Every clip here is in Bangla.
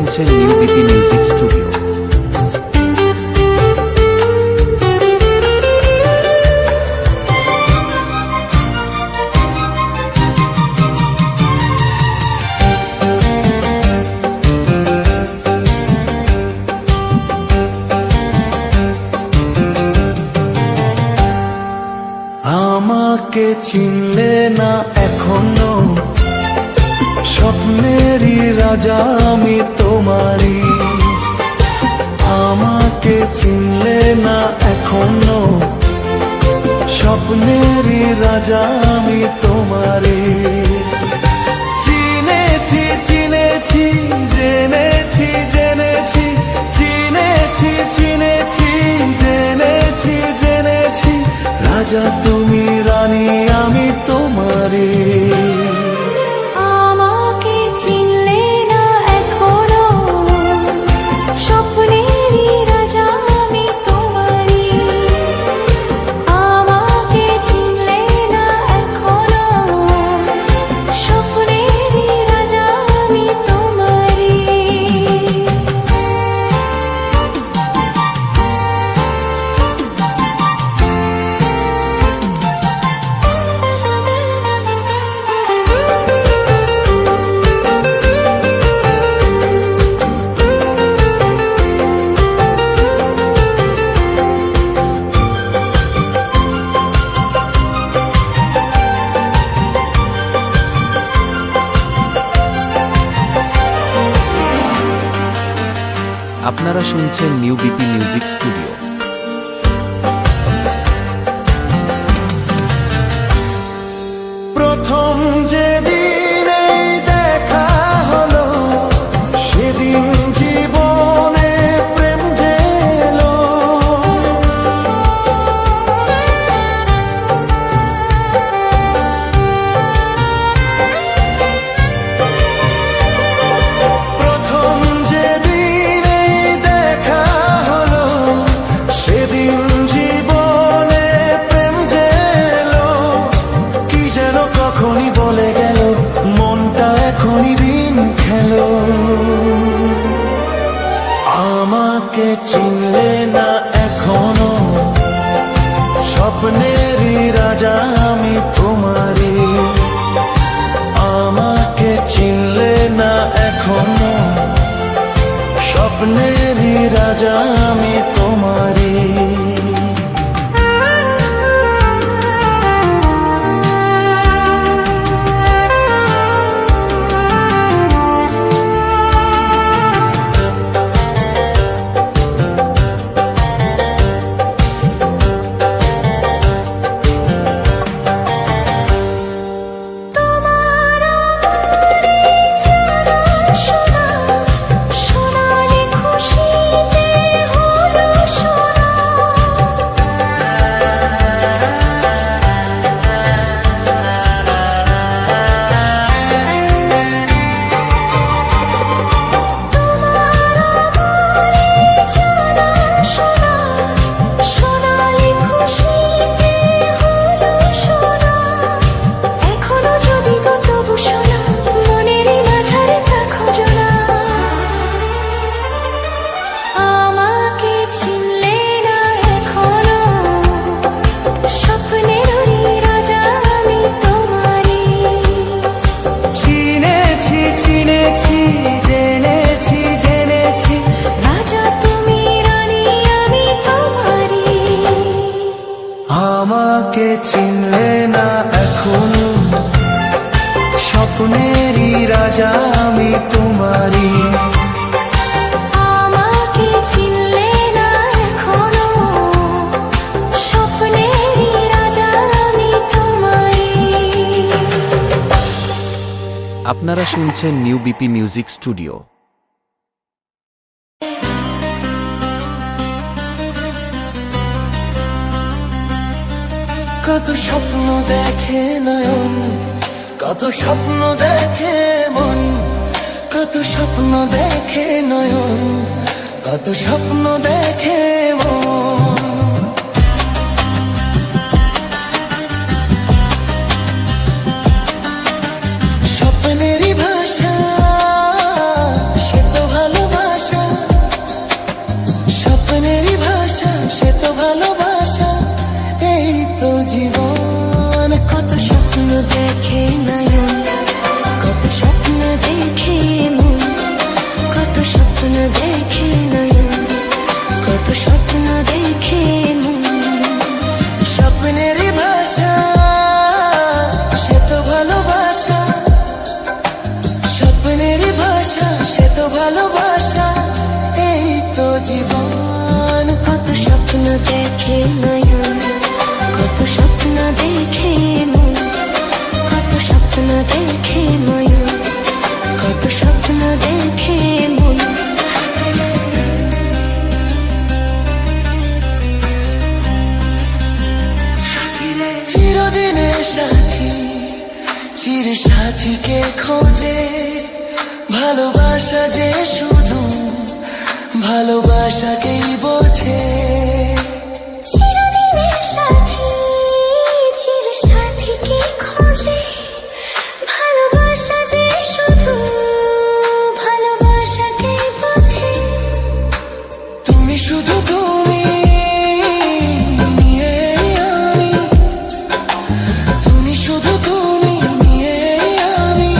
শুনছেন নিউ বিপি মিউজিক স্টুডিও। আমাকে চিনলে না এখনো, স্বপ্নেরই রাজা আমি তোমারই। আমাকে চিনলে না এখনো, স্বপ্নেরই রাজা আমি তোমারই। চিনেছি চিনেছি জেনেছি জেনেছি, চিনেছি চিনেছি জেনেছি জেনেছি, রাজা তুমি রানী আমি তোমারই। আমাকে চিনলে না এখনো, স্বপ্নেরই রাজা আমি তোমারই। আমাকে চিনলে না এখনো, স্বপ্নেরই রাজা আমি তোমারই। আপনারা শুনছেন নিউ বিপি মিউজিক স্টুডিও। প্রথম যেদিন এই দেখা হলো, সেদিন জীবনে প্রেম জেলো। প্রথম যেদিন এই দেখা হলো, সেদিন জীবনে প্রেম জেলো। কি যেন কখনই বলে গেল, মনটা এখনই দিন খেলো। আমাকে চিনলে না এখনো, স্বপ্নেরই রাজা আমি তোমারই। আমাকে চিনলে না এখনো, স্বপ্নেরই রাজা আমি তোমারই। তোমার আমারই জানা শোনা, সোনালি খুশিতে হলো সোনা। তোমার আমারই জানা শোনা, সোনালি খুশিতে হলো সোনা। এখনো যদি গো তবু শোনা, মনেরই মাঝারে থাকো জোনা। আমাকে চিনলে না এখনো, স্বপ্নেরই রাজা আমি তোমারই। চিনেছি চিনেছি জেনেছি জেনেছি, রাজা তুমি রানী আমি তোমারই। আমাকে চিনলে না এখনো, স্বপ্নেরই রাজা আমি তোমারই। আমাকে চিনলে না এখনো, স্বপ্নেরই রাজা আমি তোমারই। আপনারা শুনছেন নিউ বিপি মিউজিক স্টুডিও। কত স্বপ্ন দেখে নয়ন, কত স্বপ্ন দেখে মন, কত স্বপ্ন দেখে নয়ন, কত স্বপ্ন দেখে মন। স্বপ্নেরই ভাষা সে তো ভালো ভালোবাসা, এই তো জীবন। কত স্বপ্ন দেখে নয়ন, কত স্বপ্ন দেখে মন, কত স্বপ্ন দেখে নয়ন, কত স্বপ্ন দেখে মন। স্বপ্নের ভাষা সে তো ভালোবাসা, স্বপ্নের ভাষা সে তো ভালোবাসা, এই তো জীবন। কত স্বপ্ন দেখে নয়ন, কত স্বপ্ন দেখে মন, কত স্বপ্ন দেখে নয়ন, কত স্বপ্ন দেখে মন। চিরদিনের সাথী, চির সাথীকে খোঁজে, ভালোবাসা যে শুধু ভালোবাসাকেই বোঝে। চিরদিনের সাথী, চির সাথীকে খোঁজে, ভালোবাসা যে শুধু ভালোবাসাকেই বোঝে। তুমি শুধু তুমি, নিয়ে আমি, তুমি শুধু তুমি, নিয়ে আমি,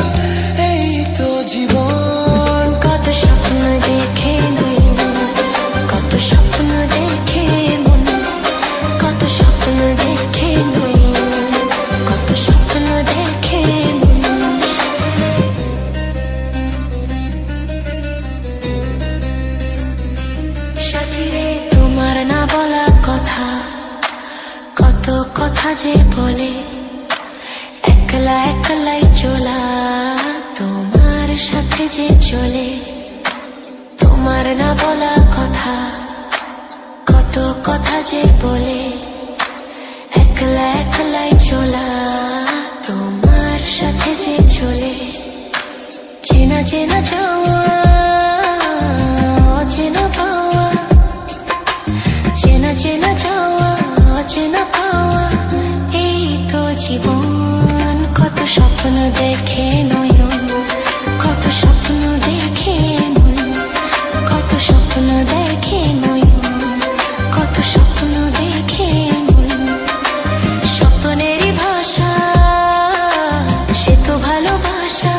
এই তো জীবন। কত স্বপ্ন দেখে নয়ন, কত স্বপ্ন দেখে মন, কত স্বপ্ন দেখে নয়ন, কত স্বপ্ন দেখে মন। সাথীরে তোমার না বলা কথা, কত কথা যে বলে, একলা একলাই চলা তোমার সাথে যে চলে। তোমার না বলা কথা, কত কথা যে বলে, একলা একলাই চলা তোমার সাথে যে চলে। চেনা চেনা যাওয়া, অচেনা পাওয়া, চেনা চেনা যাওয়া, অচেনা পাওয়া, এই তো জীবন। কত স্বপ্ন দেখে নয়ন, কত স্বপ্ন দেখে মন, কত স্বপ্ন দেখে নয়ন, কত স্বপ্ন দেখে মন। স্বপ্নেরই ভাষা সে তো ভালোবাসা,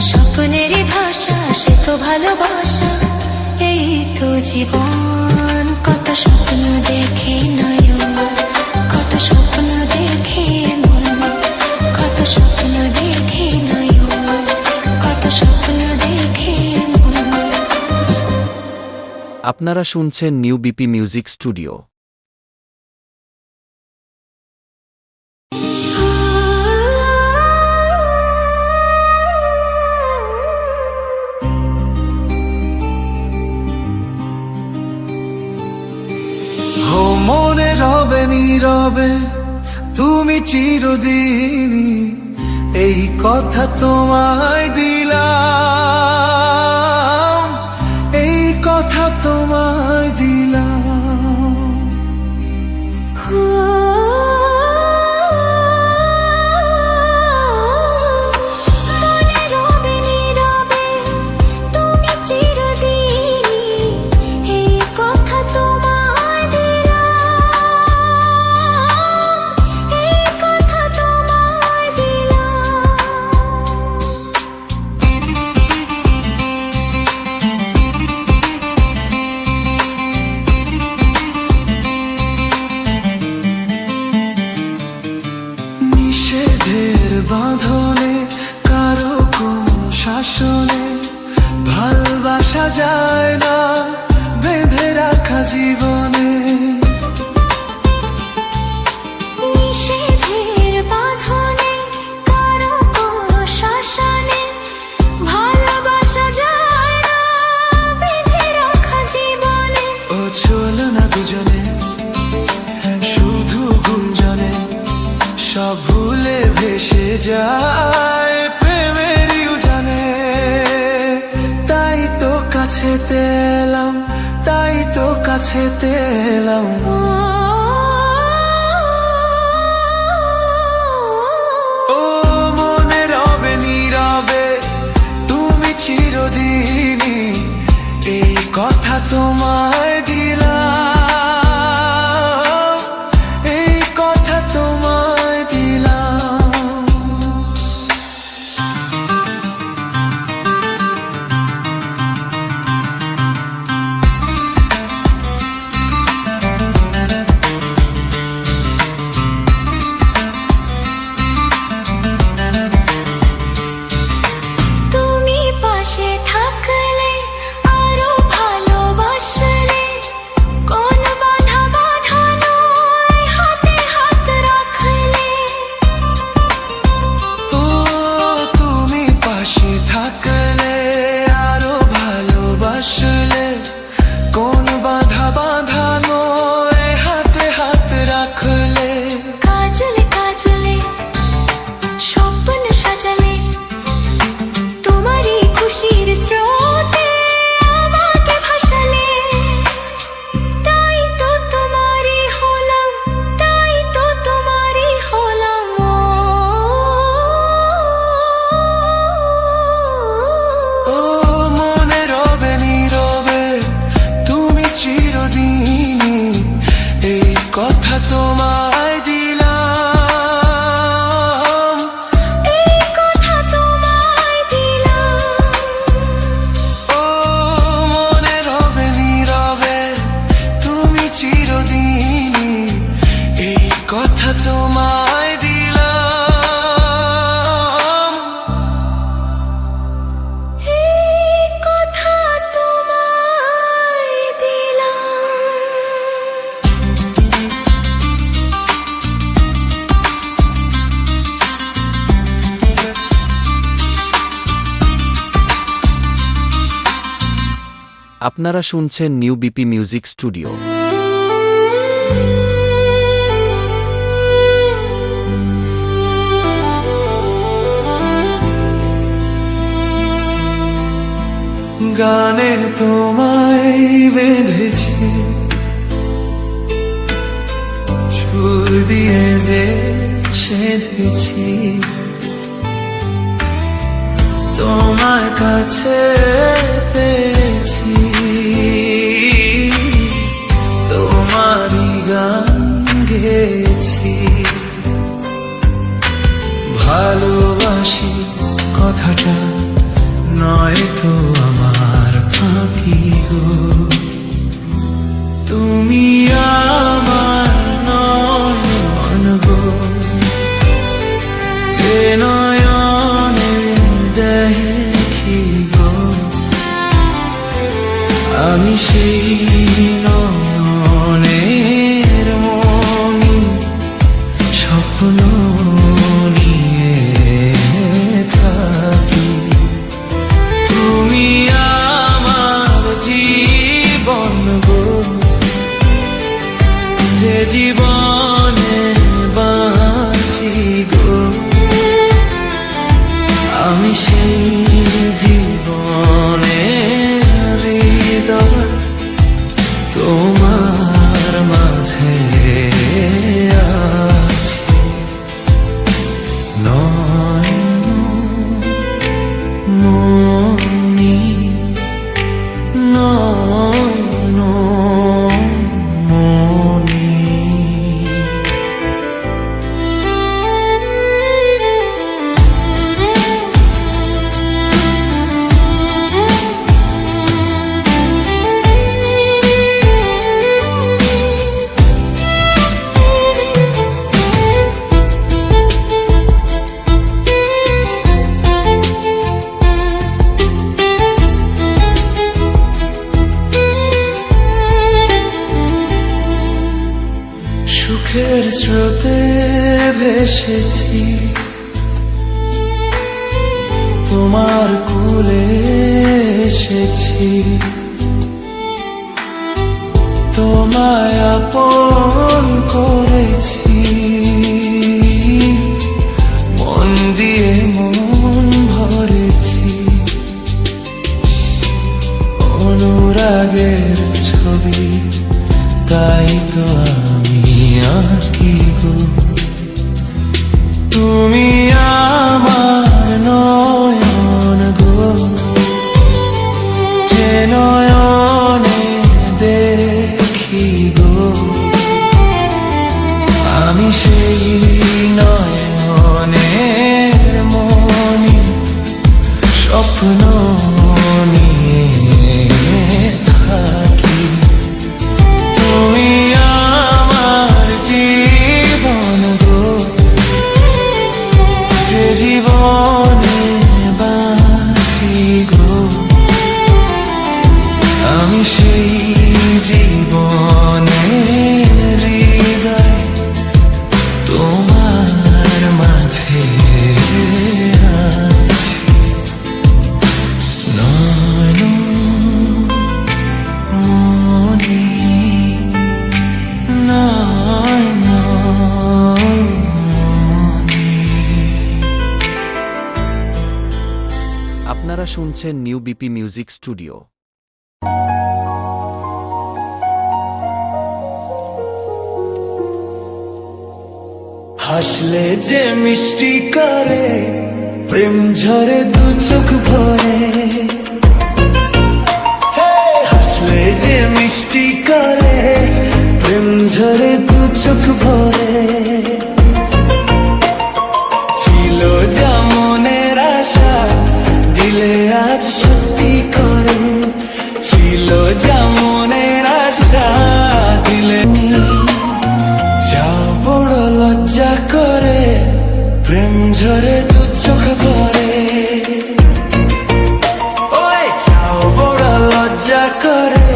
স্বপ্নেরই ভাষা সে তো ভালোবাসা, এই তো জীবন। কত স্বপ্ন দেখে নয়ন, কত স্বপ্ন দেখে মন, কত স্বপ্ন দেখে নয়ন, কত স্বপ্ন দেখে মন। আপনারা শুনছেন নিউ বিপি মিউজিক স্টুডিও। ও মনে রবে নীরবে তুমি চিরদিনই, এই কথা তোমায় দিলাম, এই কথা তোমায় দিলাম। মনে রবে নীরবে তুমি চিরদিনই, এই কথা তোমায় দিলাম, এই কথা তোমায় দিলাম। নিষেধের বাঁধনে, কারো কোন শাসনে, ভালোবাসা যায় না বেঁধে রাখা জীবনে। নিষেধের বাঁধনে, কারো কোনো শাসনে, ভালোবাসা যায় না বেঁধে রাখা জীবনে। ও চলো না দুজনে শুধু গুঞ্জনে, সব ভুলে ভেসে যায় প্রেমের উজানে। তাই তো কাছে তেলাম, তাই তো কাছে তেলাম। ও মনে রবে নীরবে তুমি চিরদিনই, এই কথা তোমায় দিলাম। আপনারা শুনছেন নিউ বিপি মিউজিক স্টুডিও। গানে তোমায় বেঁধেছি, সুর দিয়ে যে সেধেছি, তোমার কাছে পেয়েছি তোমারই গান গেয়েছি। ভালোবাসি কথাটা নয় তো আমার ফাঁকি গো, তুমি আমার নয়ন গো, যে নয়নে দেখি গো, আমি সেই নয়নের মনি স্বপ্ন নিয়ে থাকি। তুমি আমার জীবন গো, যে জীবনে বাঁচি গো, আমি সেই জীবনে হৃদয় তোমার মাঝে আছি। নয়ন মনি নয়ন মনি। সুখের স্রোতে ভেসেছি, তোমার কোলে এসেছি, তোমায় আপন করেছি, মন দিয়ে মন ভরেছি, অনুরাগের ছবি তাই তো আমি আঁকি গো। তুমি আমার নয়ন গো, যে নয়নে দেখি গো, আমি সেই নয়নের মনি স্বপ্ন নিয়ে থাকি। তুমি আমার জীবন গো, যে জীবনে বাঁচি গো, আমি সেই জীবনে হৃদয় তোমার মাঝে আছি। নয়ন মনি নয়ন মনি। আপনারা শুনছেন নিউ বিপি মিউজিক স্টুডিও। হাসলে যে মিষ্টি করে, প্রেম ঝরে দু চোখ ভরে। হাসলে যে মিষ্টি করে, প্রেম ঝরে দু চোখ ভরে। ছিল যা মনের আশা, দিলে আজ সত্যি করে। ছিল যা মনের আশা, দিলে যা বড় লজ্জা করে, প্রেম ঝরে দু চোখ ভরে। ওই যাও বড় লজ্জা করে,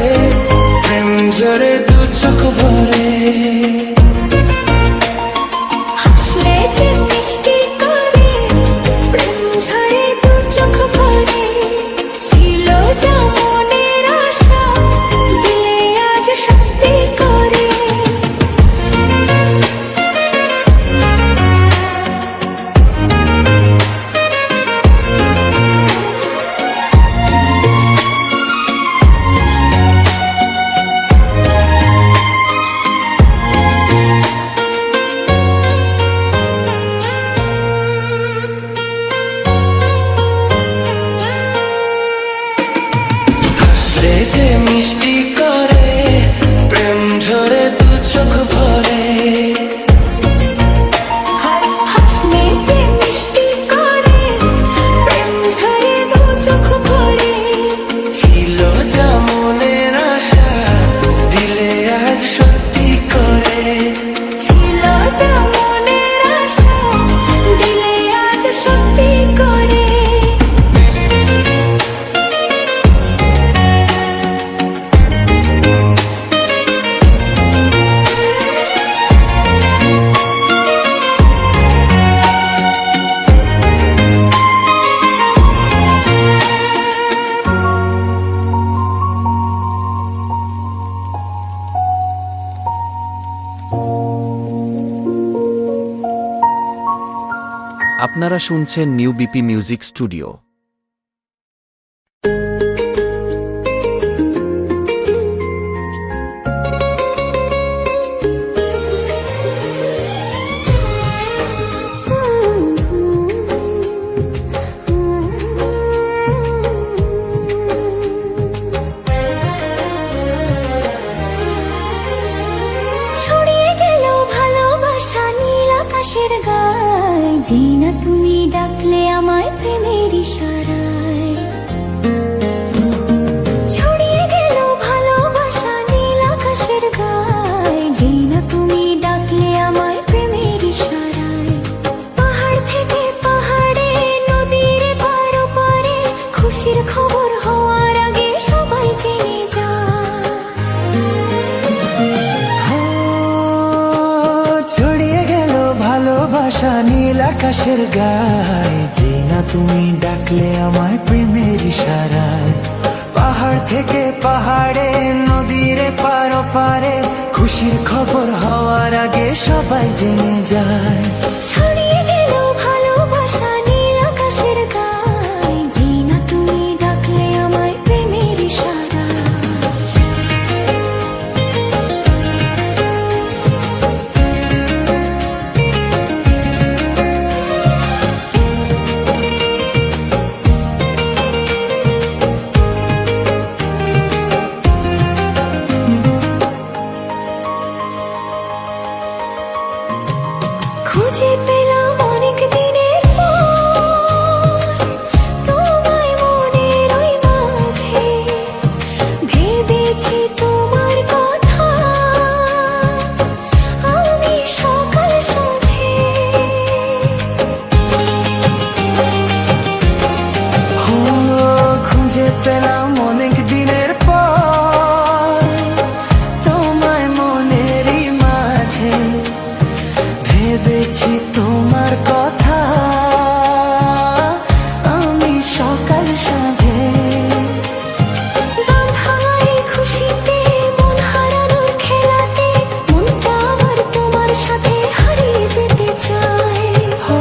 প্রেম ঝরে দু চোখ ভরে। হাসলে যে মিষ্টি করে, প্রেম ঝরে দু চোখ ভরে। ছিল যা মনের আশা, আপনারা শুনছেন নিউ বিপি মিউজিক স্টুডিও। ছড়িয়ে গেল ভালোবাসা নীল আকাশের গায়, যে না তুমি ডাকলে আমায় প্রেমের ইশারায়। ছড়িয়ে গেল ভালোবাসা নীল আকাশের গায়, যে না তুমি ডাকলে আমায় প্রেমের ইশারায়। পাহাড় থেকে পাহাড়ে, নদীর পার ওপারে, খুশির খবর হওয়ার আগে সবাই জেনে যায়। ছড়িয়ে গেল ভালোবাসা নীল আকাশের গায়ে, যে না তুমি ডাকলে আমায় প্রেমের ইশারায়। পাহাড় থেকে পাহাড়ে, নদীর পার ওপারে, খুশির খবর হওয়ার আগে সবাই জেনে যায়। ছড়িয়ে গেল ভালোবাসা নীল আকাশের গায়, যে না তুমি ডাকলে আমায় প্রেমের ইশারায়। খুঁজে পেলাম অনেক দিনের পর তোমায় মনের ওই মাঝে, ভেবেছি তোমার কথা আমি সকাল সাঁঝে। খুঁজে পেলাম অনেক দিনের পর তোমায় মনেরই মাঝে, ভেবেছি তোমার কথা আমি সকাল সাঁঝে। বাঁধা এই খুশিতে, মন হারানোর খেলাতে, মনটা আমার তোমার সাথে হারিয়ে যেতে চায়। ও,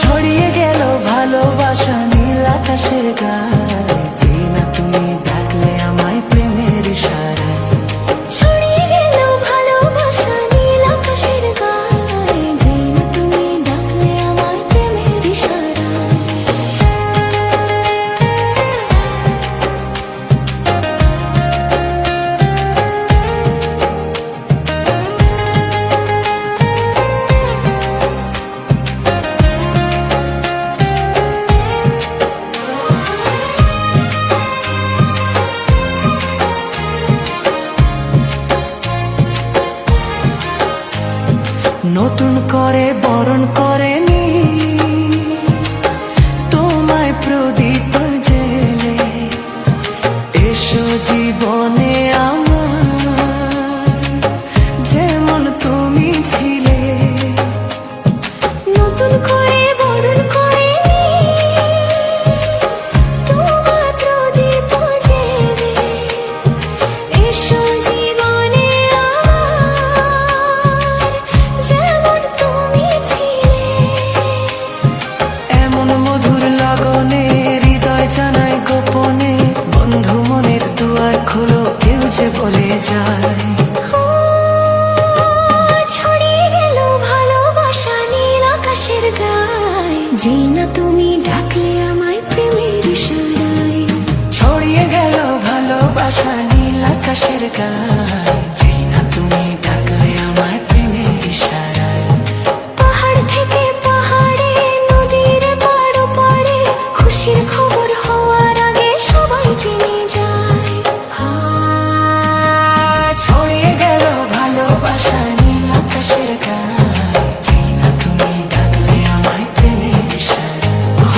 ছড়িয়ে গেল ভালোবাসা নীল আকাশের গায়ে, যে না তুমি ডাকলে আমায় প্রেমের ইশারায়। ছড়িয়ে গেল ভালোবাসা নীল আকাশের গায়ে, যে না তুমি ডাকলে আমায় প্রেমের ইশারায়। নতুন করে বরণ করেনি তোমায় প্রদীপ জেলে, এসো জীবনে আমার যেমন তুমি ছিলে। নতুন করে বরণ করেনি তোমার প্রদীপ জেলে, এসো জীবনে আমার যেমন তুমি ছিলে। এমন মধুর লগনে হৃদয় জানাই গোপনে, বন্ধু মনের দুয়ার খোলো, কেউ যে বলে যায়। ও, ছড়িয়ে গেল ভালোবাসা নীল আকাশের গায়, যে না তুমি ডাকলে আমায় প্রেমের ইশারায়। ছড়িয়ে গেল ভালোবাসা নীল আকাশের গায়ে, যে না তুমি ডাকলে আমায় প্রেমের ইশারায়। পাহাড় থেকে পাহাড়ে, নদীর পার ওপারে, খুশির খবর হওয়ার আগে সবাই জেনে যায়। ছড়িয়ে গেল ভালোবাসা নীল আকাশের গায়ে, যে না তুমি ডাকলে আমায় প্রেমের ইশারায়।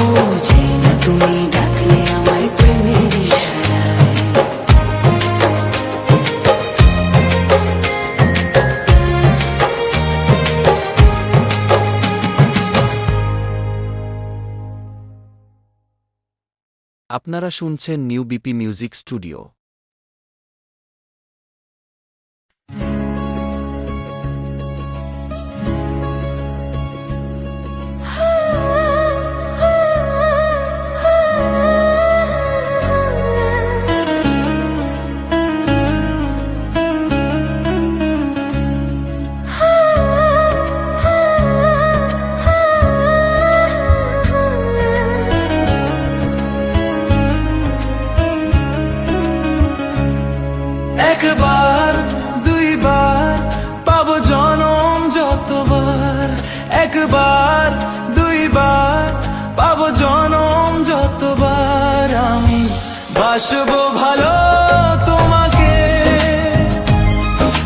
ও, যে না তুমি ডাকলে আমায় প্রেমের ইশারায়। আপনারা শুনছেন নিউ বিপি মিউজিক স্টুডিও। একবার দুইবার পাবো জনম যতবার, একবার দুইবার পাবো জনম যতবার। আমি বাসবো ভালো তোমাকে,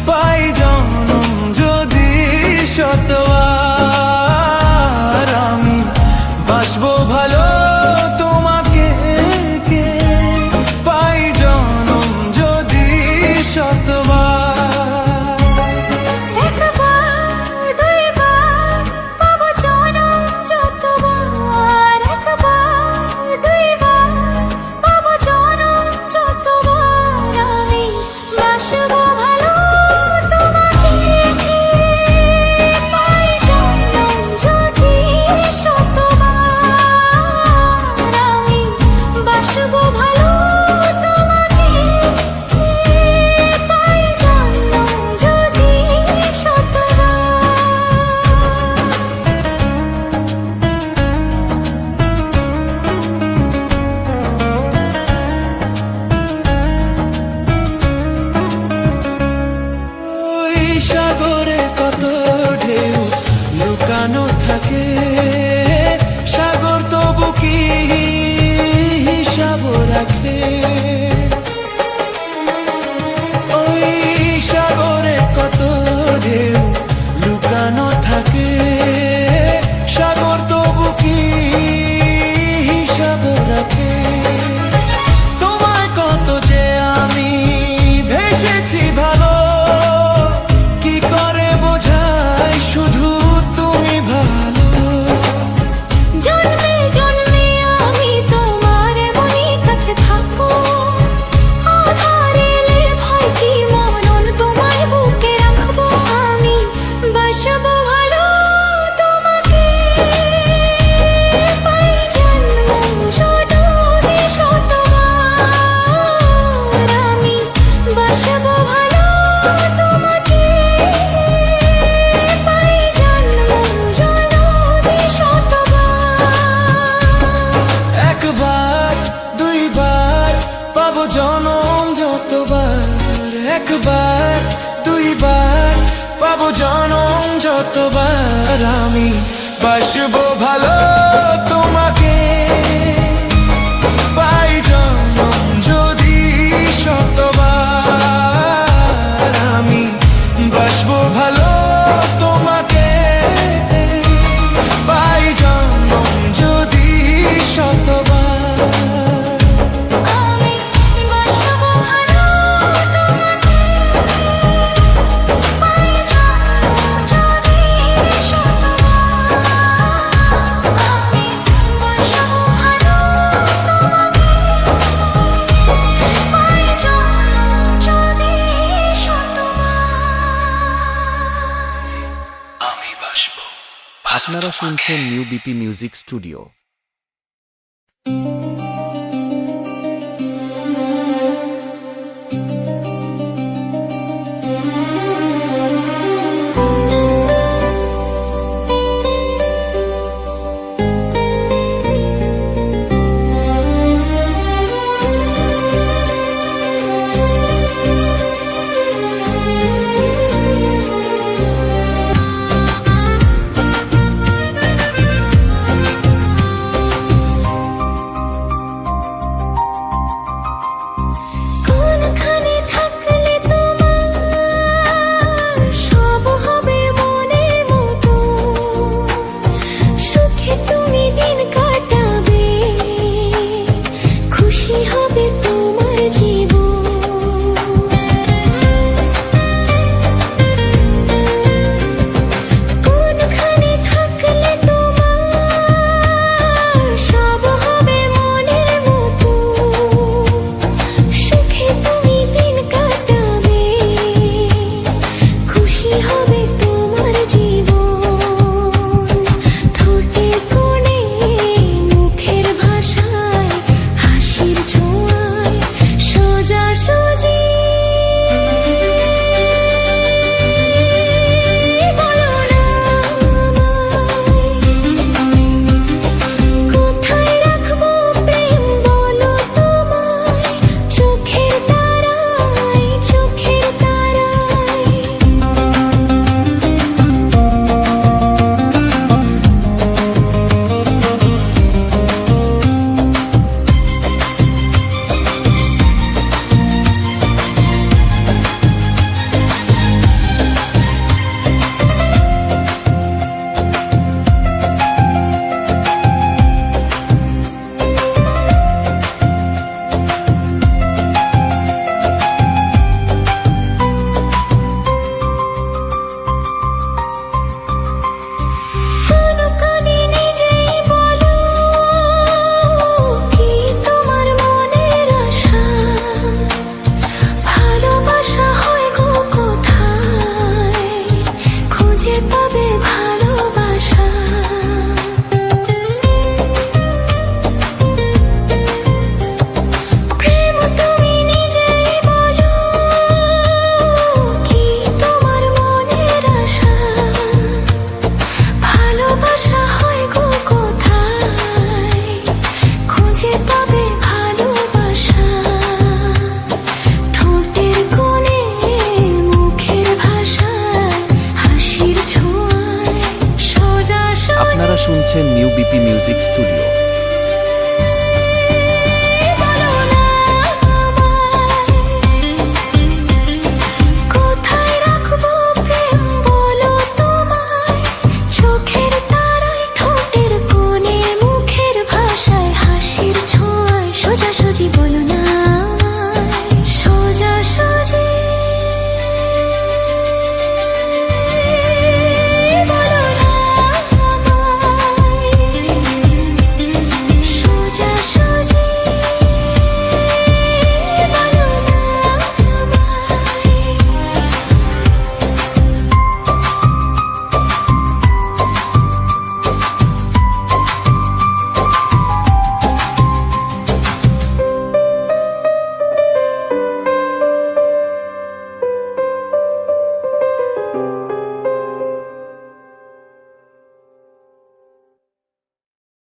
পাই জনম যদি শতবার। আমি বাসবো ভালো তোমাকে, পাই জনম যদি শতবার। একবার দুইবার পাবো জনম যতবার, একবার দুইবার পাবো জনম যতবার। আমি বাসবো ভালো তোমাকে, পাই জনম যদি শতবার। আমি বাসবো ভালো তোমাকে, পাই জনম যদি শতবার। ওই সাগরে কত ঢেউ লুকানো থাকে, সাগর তবু কি হিসাব রাখে। ওই সাগরে কত ঢেউ লুকানো থাকে, সাগর তবু কি হিসাব রাখে। তোমায় কত যে আমি ভেসেছি ভালো, কি করে বোঝাই শুধু তুমি ভালো। জন্মে জন্মে আমি তোমার মনে কাছে থাকবো, আধার এলে ভয় কি মরণ তোমায় বুকে রাখবো। আমি বাসবো ভালো তোমাকে, পাই জন্ম যদি শতবার। আমি বাসবো ভালো তোমাকে, পাই জন্ম যদি শতবার। একবার দুইবার পাবো জনম যতবার, একবার দুইবার পাবো জনম যতবার। আমি বাসবো ভালো তোমাকে, পাই জনম যদি শতবার। আমি বাসবো ভালো তোমাকে, পাই জনম যদি শতবার। আমি বাসবো ভালো তোমাকে, পাই জনম যদি শতবার। আমি বাসবো ভালো তোমাকে, পাই জনম যদি শতবার। আমি বাসবো। আপনারা শুনছেন নিউ বিপি মিউজিক স্টুডিও।